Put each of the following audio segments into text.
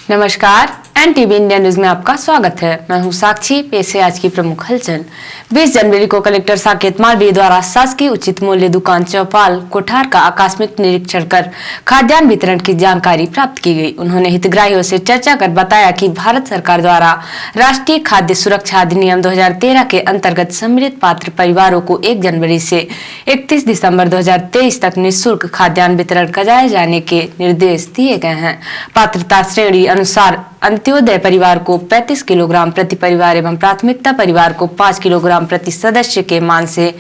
नमस्कार, NTV India news में आपका स्वागत है। मैं हूं साक्षी। पेश है आज की प्रमुख हलचल। 20 जनवरी को कलेक्टर साकेत मालवीय द्वारा शासकीय उचित मूल्य दुकान चौपाल कोठार का आकस्मिक निरीक्षण कर खाद्यान्न वितरण की जानकारी प्राप्त की गई। उन्होंने हितग्राहियों से चर्चा कर बताया कि भारत सरकार द्वारा राष्ट्रीय खाद्य सुरक्षा अधिनियम 2013 के अंतर्गत सम्मिलित पात्र परिवारों को 1 जनवरी से 31 दिसंबर 2023 तक निःशुल्क खाद्यान्न वितरण कराए जाने के निर्देश दिए गए हैं। पात्रता श्रेणी अनुसार अंत्योदय परिवार को 35 किलोग्राम प्रति परिवार एवं प्राथमिकता परिवार को 5 किलोग्राम प्रति सदस्य के मान से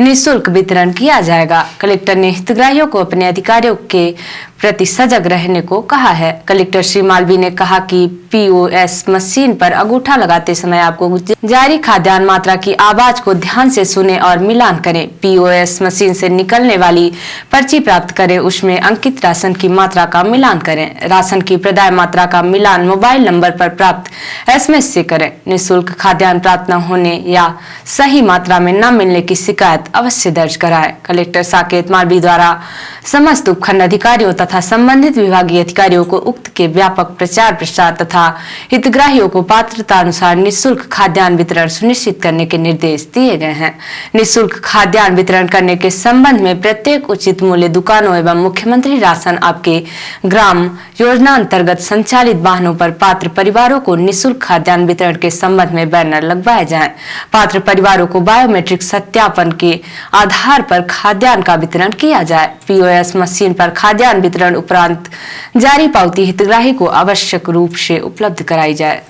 निःशुल्क वितरण किया जाएगा। कलेक्टर ने हितग्राहियों को अपने अधिकारियों के प्रति सजग रहने को कहा है। कलेक्टर श्री मालवीय ने कहा कि पीओएस मशीन पर अंगूठा लगाते समय आपको जारी खाद्यान्न मात्रा की आवाज को ध्यान से सुने और मिलान करें। पीओएस मशीन से निकलने वाली पर्ची प्राप्त करें, उसमें अंकित राशन की मात्रा का मिलान करें। राशन की प्रदाय मात्रा का मिलान मोबाइल नंबर पर प्राप्त एसएमएस से करें। निःशुल्क खाद्यान्न प्राप्त न होने या सही मात्रा में न मिलने की शिकायत अवश्य दर्ज कराएं। कलेक्टर साकेत मालवीय द्वारा समस्त उपखंड अधिकारियों तथा संबंधित विभागीय अधिकारियों को उक्त के व्यापक प्रचार प्रसार तथा हितग्राहियों को पात्रता अनुसार निःशुल्क खाद्यान्न वितरण सुनिश्चित करने के निर्देश दिए गए हैं। निःशुल्क खाद्यान्न वितरण करने के संबंध में प्रत्येक उचित मूल्य दुकानों एवं मुख्यमंत्री राशन आपके ग्राम योजना अंतर्गत संचालित वाहनों पर पात्र परिवारों को निःशुल्क खाद्यान्न वितरण के संबंध में बैनर लगवाए जाएं। पात्र परिवारों को बायोमेट्रिक सत्यापन के आधार पर खाद्यान्न का वितरण किया जाए। पीओएस मशीन पर खाद्यान्न वितरण उपरांत जारी पावती हितग्राही को आवश्यक रूप से उपलब्ध कराई जाए।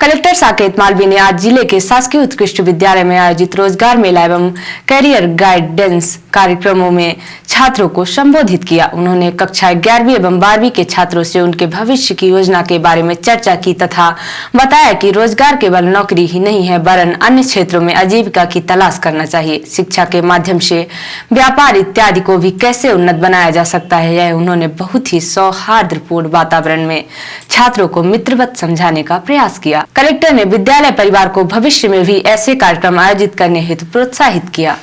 कलेक्टर साकेत मालवीय ने आज जिले के शासकीय उत्कृष्ट विद्यालय में आयोजित रोजगार मेला एवं कैरियर गाइडेंस कार्यक्रमों में छात्रों को संबोधित किया। उन्होंने कक्षा 11वीं एवं 12वीं के छात्रों से उनके भविष्य की योजना के बारे में चर्चा की तथा बताया कि रोजगार केवल नौकरी ही नहीं है, वरन अन्य क्षेत्रों में आजीविका की तलाश करना चाहिए। शिक्षा के माध्यम से व्यापार इत्यादि को भी कैसे उन्नत बनाया जा सकता है, यह उन्होंने बहुत ही सौहार्दपूर्ण वातावरण में छात्रों को मित्रवत समझाने का प्रयास किया। कलेक्टर ने विद्यालय परिवार को भविष्य में भी ऐसे कार्यक्रम आयोजित करने हेतु प्रोत्साहित किया।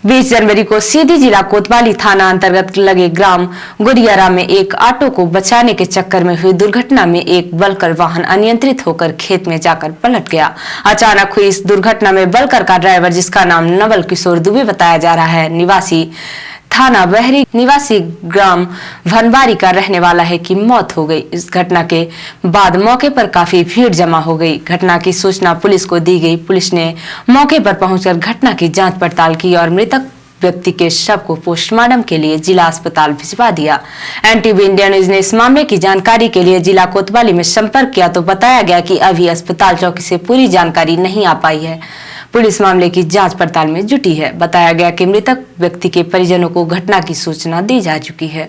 20 जनवरी को सीधी जिला कोतवाली थाना अंतर्गत लगे ग्राम गुरियारा में एक ऑटो को बचाने के चक्कर में हुई दुर्घटना में एक बलकर वाहन अनियंत्रित होकर खेत में जाकर पलट गया। अचानक हुई इस दुर्घटना में बलकर का ड्राइवर, जिसका नाम नवल किशोर दुबे बताया जा रहा है, निवासी थाना बहरी निवासी ग्राम भनवारी का रहने वाला है, की मौत हो गई। इस घटना के बाद मौके पर काफी भीड़ जमा हो गई। घटना की सूचना पुलिस को दी गई। पुलिस ने मौके पर पहुंचकर घटना की जांच पड़ताल की और मृतक व्यक्ति के शव को पोस्टमार्टम के लिए जिला अस्पताल भिजवा दिया। एनटीवी इंडिया न्यूज ने इस मामले की जानकारी के लिए जिला कोतवाली में संपर्क किया तो बताया गया कि अभी अस्पताल चौकी से पूरी जानकारी नहीं आ पाई है। पुलिस मामले की जांच पड़ताल में जुटी है। बताया गया कि मृतक व्यक्ति के परिजनों को घटना की सूचना दी जा चुकी है।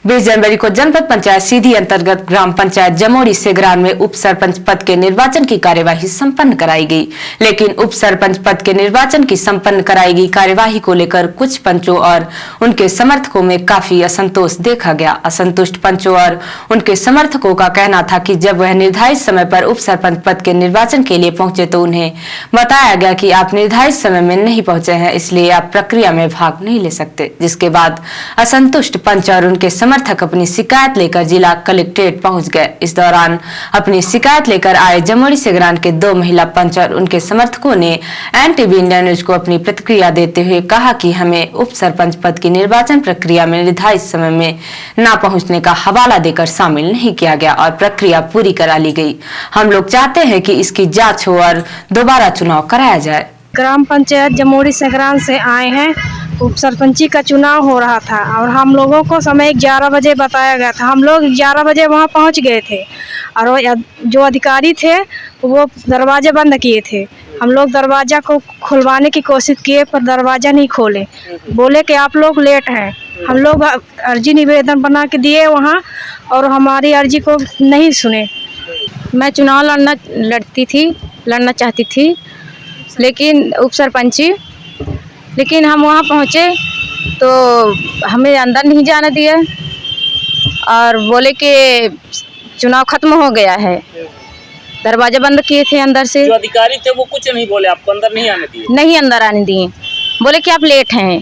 20 जनवरी को जनपद पंचायत सीधी अंतर्गत ग्राम पंचायत जमोड़ी सेगरान में उप सरपंच पद के निर्वाचन की कार्यवाही संपन्न कराई गई। लेकिन उप सरपंच पद के निर्वाचन की संपन्न कराई गई कार्यवाही को लेकर कुछ पंचों और उनके समर्थकों में काफी असंतोष देखा गया। असंतुष्ट पंचों और उनके समर्थकों का कहना था कि जब वह निर्धारित समय पर उप सरपंच पद के निर्वाचन के लिए पहुंचे तो उन्हें बताया गया कि आप निर्धारित समय में नहीं पहुंचे हैं, इसलिए आप प्रक्रिया में भाग नहीं ले सकते। जिसके बाद असंतुष्ट पंच और उनके समर्थक अपनी शिकायत लेकर जिला कलेक्ट्रेट पहुंच गए। इस दौरान अपनी शिकायत लेकर आए जमोड़ी सेगरान के 2 महिला पंच और उनके समर्थकों ने एनटीवी इंडिया न्यूज को अपनी प्रतिक्रिया देते हुए कहा कि हमें उप सरपंच पद की निर्वाचन प्रक्रिया में निर्धारित समय में न पहुंचने का हवाला देकर शामिल नहीं किया गया और प्रक्रिया पूरी करा ली गई। हम लोग चाहते हैं कि इसकी जाँच हो और दोबारा चुनाव कराया जाए। ग्राम पंचायत जमोड़ी सेगरान से आए हैं। उप सरपंची का चुनाव हो रहा था और हम लोगों को समय 11 बजे बताया गया था। हम लोग 11 बजे वहां पहुंच गए थे और जो अधिकारी थे वो दरवाजे बंद किए थे। हम लोग दरवाजा को खुलवाने की कोशिश किए पर दरवाजा नहीं खोले। बोले कि आप लोग लेट हैं। हम लोग अर्जी निवेदन बना के दिए वहाँ और हमारी अर्जी को नहीं सुने। मैं चुनाव लड़ना चाहती थी लेकिन उप सरपंची, लेकिन हम वहाँ पहुँचे तो हमें अंदर नहीं जाने दिया और बोले कि चुनाव खत्म हो गया है। दरवाजा बंद किए थे अंदर से। जो अधिकारी थे वो कुछ नहीं बोले, आपको अंदर नहीं आने दिए? नहीं अंदर आने दिए, बोले कि आप लेट हैं।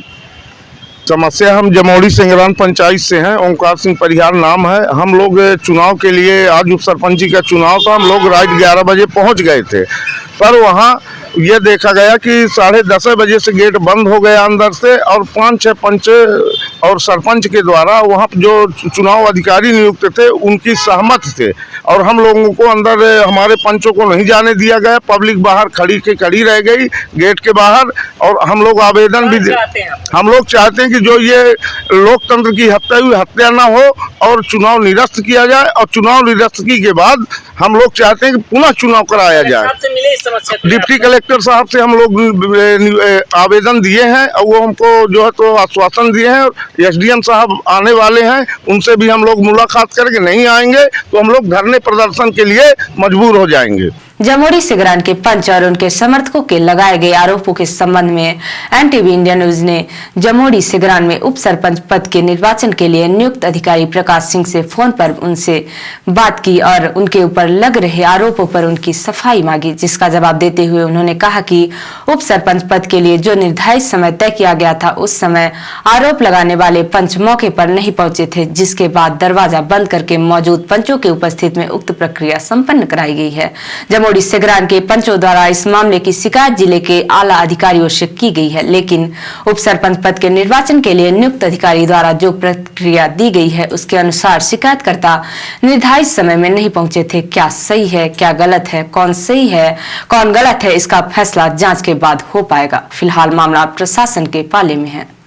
समस्या हम जमोड़ी सिंगरान पंचायत से हैं। ओंकार सिंह परिहार नाम है। हम लोग चुनाव के लिए, आज उप सरपंची का चुनाव था, हम लोग रात 11 बजे पहुंच गए थे, पर वहां ये देखा गया कि 10:30 बजे से गेट बंद हो गया अंदर से, और 5-6 पंच और सरपंच के द्वारा वहाँ जो चुनाव अधिकारी नियुक्त थे उनकी सहमत थे, और हम लोगों को अंदर, हमारे पंचों को नहीं जाने दिया गया। पब्लिक बाहर खड़ी रह गई गेट के बाहर, और हम लोग आवेदन भी हम लोग चाहते हैं कि जो ये लोकतंत्र की हत्या ना हो और चुनाव निरस्त किया जाए, और चुनाव निरस्तगी के बाद हम लोग चाहते हैं कि पुनः चुनाव कराया जाए। डिप्टी कलेक्टर साहब से हम लोग आवेदन दिए हैं, और वो हमको जो है तो आश्वासन दिए हैं। एसडीएम साहब आने वाले हैं, उनसे भी हम लोग मुलाकात करके नहीं आएंगे तो हम लोग धरने प्रदर्शन के लिए मजबूर हो जाएंगे। जमोड़ी सिगरान के पंच और उनके समर्थकों के लगाए गए आरोपों के संबंध में एनटीवी इंडिया न्यूज ने जमोड़ी सिगरान में उप सरपंच पद के निर्वाचन के लिए नियुक्त अधिकारी प्रकाश सिंह से फोन पर उनसे बात की और उनके ऊपर लग रहे आरोपों पर उनकी सफाई मांगी, जिसका जवाब देते हुए उन्होंने कहा कि उप सरपंच पद के लिए जो निर्धारित समय तय किया गया था, उस समय आरोप लगाने वाले पंच मौके पर नहीं पहुंचे थे, जिसके बाद दरवाजा बंद करके मौजूद पंचों के उपस्थित में उक्त प्रक्रिया संपन्न कराई गई है। जमोड़ी सिगरान के पंचों द्वारा इस मामले की शिकायत जिले के आला अधिकारियों से की गई है, लेकिन उप सरपंच पद के निर्वाचन के लिए नियुक्त अधिकारी द्वारा जो प्रक्रिया दी गई है उसके अनुसार शिकायतकर्ता निर्धारित समय में नहीं पहुंचे थे। क्या सही है, क्या गलत है, कौन सही है, कौन गलत है, इसका फैसला जांच के बाद हो पाएगा। फिलहाल मामला प्रशासन के पाले में है।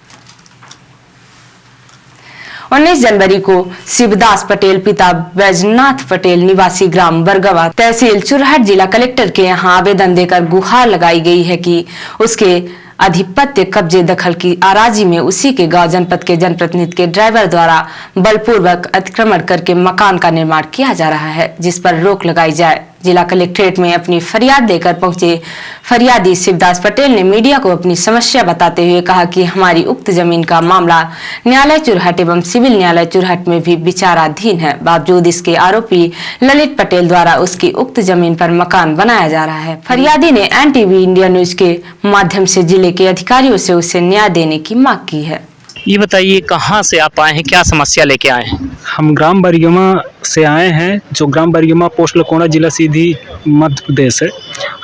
19 जनवरी को शिवदास पटेल पिता बैजनाथ पटेल निवासी ग्राम बरगवा तहसील चुरहट जिला कलेक्टर के यहां आवेदन देकर गुहार लगाई गई है कि उसके अधिपत्य कब्जे दखल की आराजी में उसी के गांव जनपद के जनप्रतिनिधि के ड्राइवर द्वारा बलपूर्वक अतिक्रमण करके मकान का निर्माण किया जा रहा है, जिस पर रोक लगाई जाए। जिला कलेक्ट्रेट में अपनी फरियाद लेकर पहुंचे फरियादी शिवदास पटेल ने मीडिया को अपनी समस्या बताते हुए कहा कि हमारी उक्त जमीन का मामला न्यायालय चुरहट एवं सिविल न्यायालय चुरहट में भी विचाराधीन है। बावजूद इसके आरोपी ललित पटेल द्वारा उसकी उक्त जमीन पर मकान बनाया जा रहा है। फरियादी ने एनटीवी इंडिया न्यूज के माध्यम से जिले के अधिकारियों से उसे न्याय देने की मांग की है। ये बताइए कहाँ से आप आए हैं, क्या समस्या लेके आए हैं? हम ग्राम बरगमा से आए हैं, जो ग्राम बरगमा पोस्ट लकोना जिला सीधी मध्य प्रदेश है।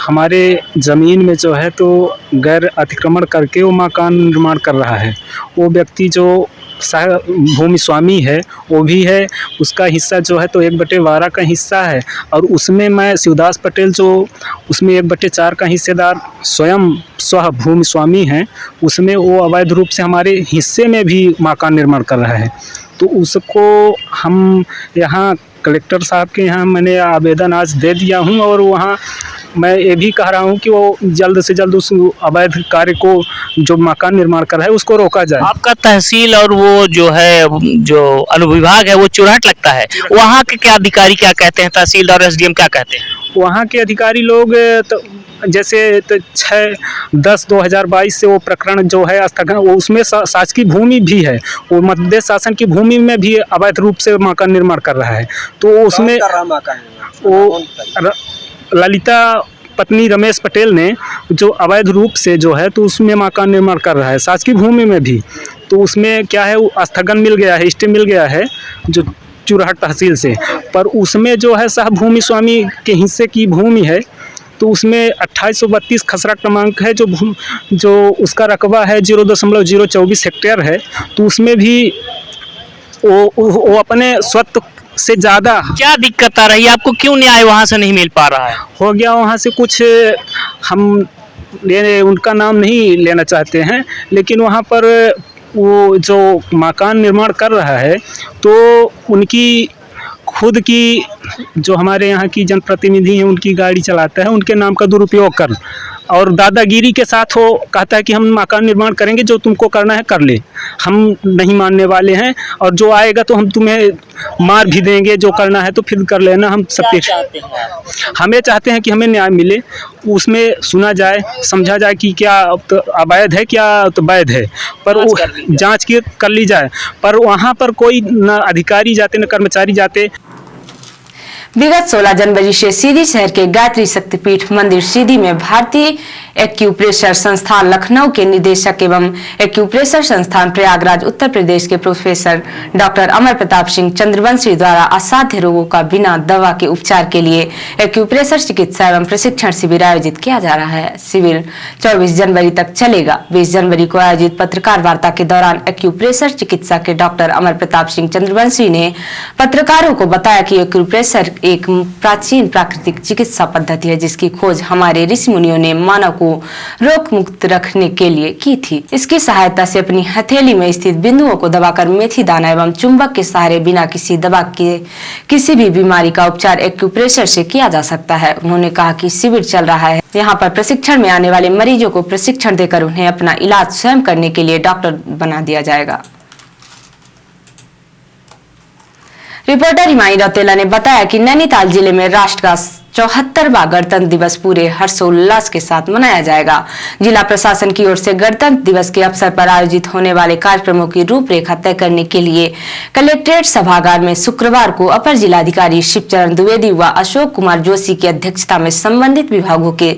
हमारे ज़मीन में जो है तो गैर अतिक्रमण करके वो मकान निर्माण कर रहा है। वो व्यक्ति जो भूमि स्वामी है वो भी है, उसका हिस्सा जो है तो 1/12 का हिस्सा है, और उसमें मैं शिवदास पटेल जो उसमें 1/4 का हिस्सेदार स्वयं भूमि स्वामी हैं, उसमें वो अवैध रूप से हमारे हिस्से में भी मकान निर्माण कर रहा है। तो उसको हम यहाँ कलेक्टर साहब के यहाँ मैंने आवेदन आज दे दिया हूँ, और वहाँ मैं ये भी कह रहा हूँ कि वो जल्द से जल्द उस अवैध कार्य को जो मकान निर्माण कर रहा है उसको रोका जाए। आपका तहसील और वो जो है जो अनुविभाग है वो चुरहट लगता है, वहाँ के क्या अधिकारी क्या कहते हैं, तहसील और एसडीएम क्या कहते हैं? वहाँ के अधिकारी लोग तो जैसे 6/10/2022 से वो प्रकरण जो है स्थगन, वो उसमें शासकीय भूमि भी है, वो मध्य प्रदेश शासन की भूमि में भी अवैध रूप से मकान निर्माण कर रहा है। तो उसमें वो ललिता पत्नी रमेश पटेल ने जो अवैध रूप से जो है तो उसमें मकान निर्माण कर रहा है शासकीय भूमि में भी। तो उसमें क्या है, वो स्थगन मिल गया है, स्टे मिल गया है जो चुरहट तहसील से, पर उसमें जो है सह भूमि स्वामी के हिस्से की भूमि है। तो उसमें 2832 खसरा क्रमांक है, जो उसका रकबा है 0.024 हेक्टेयर है। तो उसमें भी वो अपने स्वत्व से ज़्यादा। क्या दिक्कत आ रही है आपको, क्यों न्याय वहाँ से नहीं मिल पा रहा है? हो गया वहाँ से कुछ, हम उनका नाम नहीं लेना चाहते हैं, लेकिन वहाँ पर वो जो मकान निर्माण कर रहा है तो उनकी खुद की जो हमारे यहाँ की जनप्रतिनिधि हैं उनकी गाड़ी चलाता है, उनके नाम का दुरुपयोग कर और दादागिरी के साथ वो कहता है कि हम मकान निर्माण करेंगे, जो तुमको करना है कर ले, हम नहीं मानने वाले हैं, और जो आएगा तो हम तुम्हें मार भी देंगे, जो करना है तो फिर कर लेना। हम सब हमें चाहते हैं कि हमें न्याय मिले, उसमें सुना जाए, समझा जाए कि क्या तो अवैध है क्या तो वैध है, पर जाँच कर ली जाए। पर वहाँ पर कोई न अधिकारी जाते न कर्मचारी जाते। विगत 16 जनवरी से सीधी शहर के गायत्री शक्तिपीठ मंदिर सीधी में भारतीय एक्यूप्रेशर संस्थान लखनऊ के निदेशक एवं एक्यूप्रेशर संस्थान प्रयागराज उत्तर प्रदेश के प्रोफेसर डॉक्टर अमर प्रताप सिंह चंद्रवंशी द्वारा असाध्य रोगों का बिना दवा के उपचार के लिए एक्यूप्रेशर चिकित्सा एवं प्रशिक्षण शिविर आयोजित किया जा रहा है। शिविर 24 जनवरी तक चलेगा। 20 जनवरी को आयोजित पत्रकार वार्ता के दौरान एक्यूप्रेशर चिकित्सा के डॉक्टर अमर प्रताप सिंह चंद्रवंशी ने पत्रकारों को बताया कि एक्यूप्रेशर एक प्राचीन प्राकृतिक चिकित्सा पद्धति है जिसकी खोज हमारे ऋषि मुनियों ने मानव को रोग मुक्त रखने के लिए की थी। इसकी सहायता से अपनी हथेली में स्थित बिंदुओं को दबाकर मेथी दाना एवं चुंबक के सहारे बिना किसी दवा के किसी भी बीमारी का उपचार एक्यूप्रेशर से किया जा सकता है। उन्होंने कहा कि शिविर चल रहा है, यहाँ पर प्रशिक्षण में आने वाले मरीजों को प्रशिक्षण देकर उन्हें अपना इलाज स्वयं करने के लिए डॉक्टर बना दिया जाएगा। रिपोर्टर हिमानी रौतेला ने बताया कि नैनीताल जिले में राष्ट्र का 74वां गणतंत्र दिवस पूरे हर्षोल्लास के साथ मनाया जाएगा। जिला प्रशासन की ओर से गणतंत्र दिवस के अवसर पर आयोजित होने वाले कार्यक्रमों की रूपरेखा तय करने के लिए कलेक्ट्रेट सभागार में शुक्रवार को अपर जिलाधिकारी शिवचरण द्विवेदी व अशोक कुमार जोशी की अध्यक्षता में संबंधित विभागों के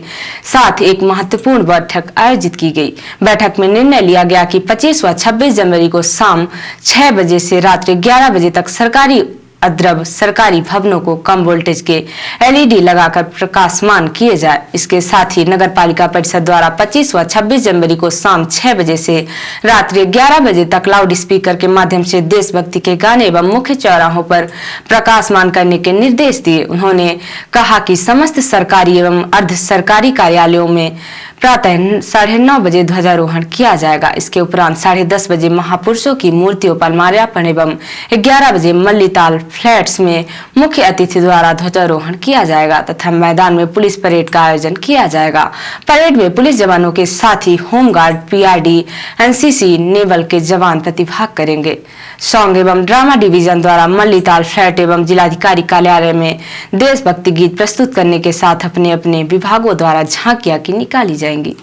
साथ एक महत्वपूर्ण बैठक आयोजित की गई। बैठक में निर्णय लिया गया कि 25 व 26 जनवरी को शाम 6 बजे से रात्रि 11 बजे तक सरकारी अद्रव सरकारी भवनों को कम वोल्टेज के एलईडी लगाकर प्रकाशमान किए जाए। इसके साथ ही नगर पालिका परिषद द्वारा 25 व 26 जनवरी को शाम 6 बजे से रात्रि 11 बजे तक लाउड स्पीकर के माध्यम से देशभक्ति के गाने एवं मुख्य चौराहों पर प्रकाशमान करने के निर्देश दिए। उन्होंने कहा कि समस्त सरकारी एवं अर्ध सरकारी कार्यालयों में प्रातः 9:30 बजे ध्वजारोहण किया जाएगा। इसके उपरांत 10:30 बजे महापुरुषों की मूर्तियों पर माल्यार्पण एवं 11 बजे मल्लीताल फ्लैट्स में मुख्य अतिथि द्वारा ध्वजारोहण किया जाएगा तथा मैदान में पुलिस परेड का आयोजन किया जाएगा। परेड में पुलिस जवानों के साथ ही होमगार्ड, पीआरडी, एनसीसी, नेवल के जवान प्रतिभाग करेंगे। सॉन्ग एवं ड्रामा डिवीजन द्वारा मल्लीताल फ्लैट एवं जिलाधिकारी कार्यालय में देशभक्ति गीत प्रस्तुत करने के साथ अपने अपने विभागों द्वारा झांकियां की निकाली जाएंगी।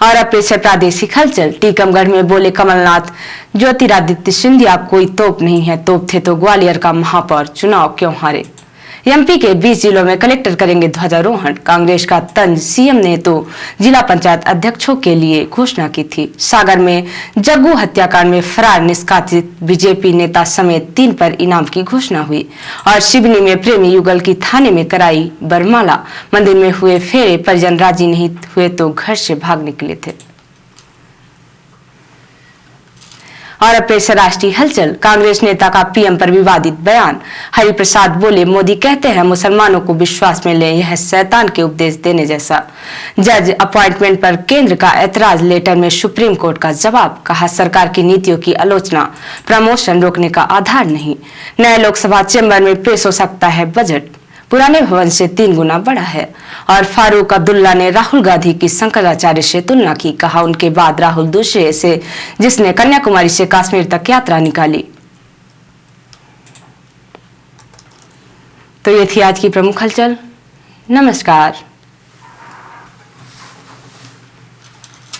और अब पेश है प्रादेशिक हलचल। टीकमगढ़ में बोले कमलनाथ, ज्योतिरादित्य सिंधिया कोई तोप नहीं है, तोप थे तो ग्वालियर का महापौर चुनाव क्यों हारे। एमपी के 20 जिलों में कलेक्टर करेंगे ध्वजारोहण। कांग्रेस का तंज, सीएम ने तो जिला पंचायत अध्यक्षों के लिए घोषणा की थी। सागर में जग्गू हत्याकांड में फरार निष्कासित बीजेपी नेता समेत 3 पर इनाम की घोषणा हुई। और सिवनी में प्रेमी युगल की थाने में कराई बरमाला। मंदिर में हुए फेरे, परिजन राजी नहीं हुए तो घर से भाग निकले थे। और अब पेश है राष्ट्रीय हलचल। कांग्रेस नेता का पीएम पर विवादित बयान। हरिप्रसाद बोले, मोदी कहते हैं मुसलमानों को विश्वास में ले, यह शैतान के उपदेश देने जैसा। जज अपॉइंटमेंट पर केंद्र का ऐतराज लेटर में सुप्रीम कोर्ट का जवाब। कहा, सरकार की नीतियों की आलोचना प्रमोशन रोकने का आधार नहीं। नए लोकसभा चेंबर में पेश हो सकता है बजट, पुराने भवन से 3 गुना बड़ा है। और फारूक अब्दुल्ला ने राहुल गांधी की शंकराचार्य से तुलना की। कहा, उनके बाद राहुल दूसरे से जिसने कन्याकुमारी से कश्मीर तक यात्रा निकाली। तो ये थी आज की प्रमुख हलचल। नमस्कार।